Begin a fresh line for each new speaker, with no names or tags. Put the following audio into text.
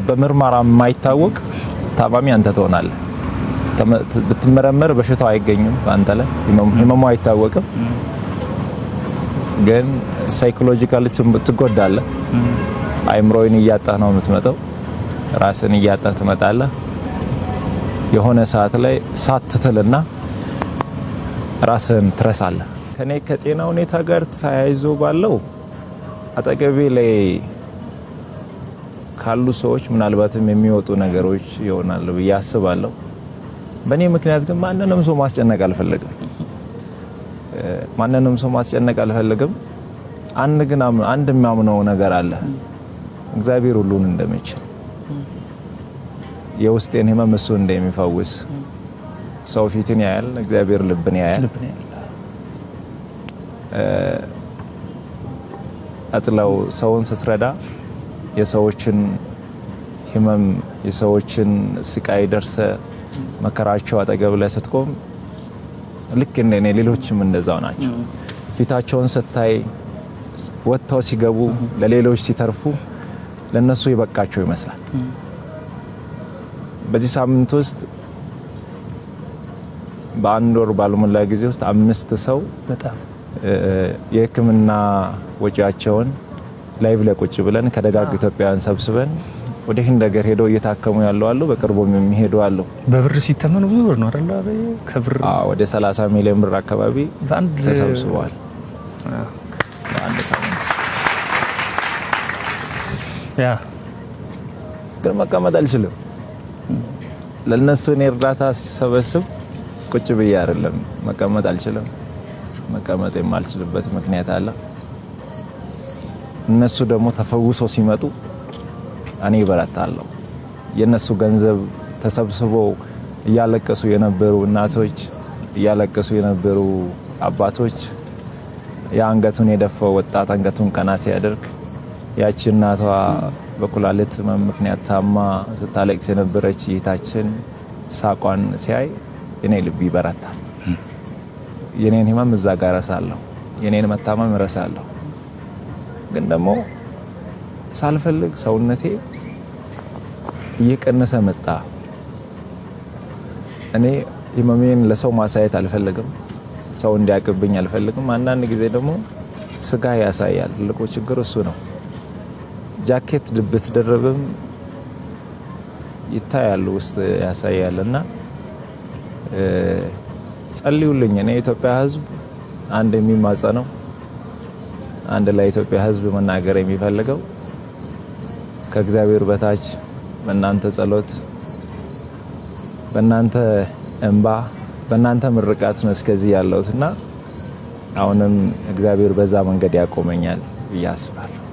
በምርመራ የማይታወቅ ታማሚ አንተ ትሆናለህ። ብትመረመር በሽታው አይገኝም አንተ ላይ ህመሙ አይታወቅም፣ ግን ሳይኮሎጂካሊ ትጎዳለህ። አይምሮን እያጣህ ነው የምትመጣው፣ ራስን እያጣህ ትመጣለህ። የሆነ ሰዓት ላይ ሳትትልና ራስን ትረሳለህ። ከኔ ከጤና ሁኔታ ጋር ተያይዞ ባለው አጠገቤ ላይ ካሉ ሰዎች ምናልባትም የሚወጡ ነገሮች ይሆናሉ ብዬ አስባለሁ። በእኔ ምክንያት ግን ማንንም ሰው ማስጨነቅ አልፈልግም። አንድ የሚያምነው ነገር አለ፣ እግዚአብሔር ሁሉን እንደሚችል፣ የውስጤን ህመም እሱ እንደሚፈውስ። ሰው ፊትን ያያል፣ እግዚአብሔር ልብን ያያል። አጥላው ሰውን ስትረዳ የሰዎችን ህመም የሰዎችን ስቃይ ደርሰ መከራቸው አጠገብ ላይ ስትቆም ልክ እንደኔ ሌሎችም እንደዛው ናቸው። ፊታቸውን ስታይ ወጥተው ሲገቡ ለሌሎች ሲተርፉ ለነሱ ይበቃቸው ይመስላል። በዚህ ሳምንት ውስጥ በአንድ ወር ባልሞላ ጊዜ ውስጥ 5 ሰው
በጣም
የህክምና ወጪያቸውን ላይቭ ላይ ቁጭ ብለን ከደጋግ ኢትዮጵያውያን ሰብስበን ወደ ህንድ ሀገር ሄደው እየታከሙ ያለው አሉ። በቅርቡም የሚሄዱ አሉ።
በብር ሲተመኑ ብዙ ብር ነው አይደል? ከብር
ወደ 30 ሚሊዮን ብር አካባቢ ተሰብስበዋል። አንድ ሳምንት ግን መቀመጥ አልችልም። ለነሱ እኔ እርዳታ ሲሰበስብ ቁጭ ብዬ አይደለም፣ መቀመጥ አልችልም። መቀመጥ የማልችልበት ምክንያት አለ። እነሱ ደግሞ ተፈውሶ ሲመጡ እኔ በረታለሁ። የነሱ ገንዘብ ተሰብስበው እያለቀሱ የነበሩ እናቶች፣ እያለቀሱ የነበሩ አባቶች፣ የአንገቱን የደፋው ወጣት አንገቱን ቀና ሲያደርግ ያቺ እናቷ በኩላሊት ህመም ምክንያት ታማ ስታለቅስ የነበረች እህታችን ሳቋን ሲያይ እኔ ልብ ይበረታል። የኔን ህመም እዛ ጋር ረሳለሁ፣ የኔን መታመም ረሳለሁ። ግን ደግሞ ሳልፈልግ ሰውነቴ እየቀነሰ መጣ። እኔ ህመሜን ለሰው ማሳየት አልፈልግም፣ ሰው እንዲያቅብኝ አልፈልግም። አንዳንድ ጊዜ ደግሞ ስጋ ያሳያል። ትልቁ ችግር እሱ ነው። ጃኬት ብትደርብም ይታያል፣ ውስጥ ያሳያልና ጸልዩልኝ። እኔ የኢትዮጵያ ህዝብ አንድ የሚማጸነው አንድ ለኢትዮጵያ ህዝብ መናገር የሚፈልገው ከእግዚአብሔር በታች በእናንተ ጸሎት፣ በእናንተ እንባ፣ በእናንተ ምርቃት ነው እስከዚህ ያለሁትና አሁንም እግዚአብሔር በዛ መንገድ ያቆመኛል ብዬ አስባለሁ።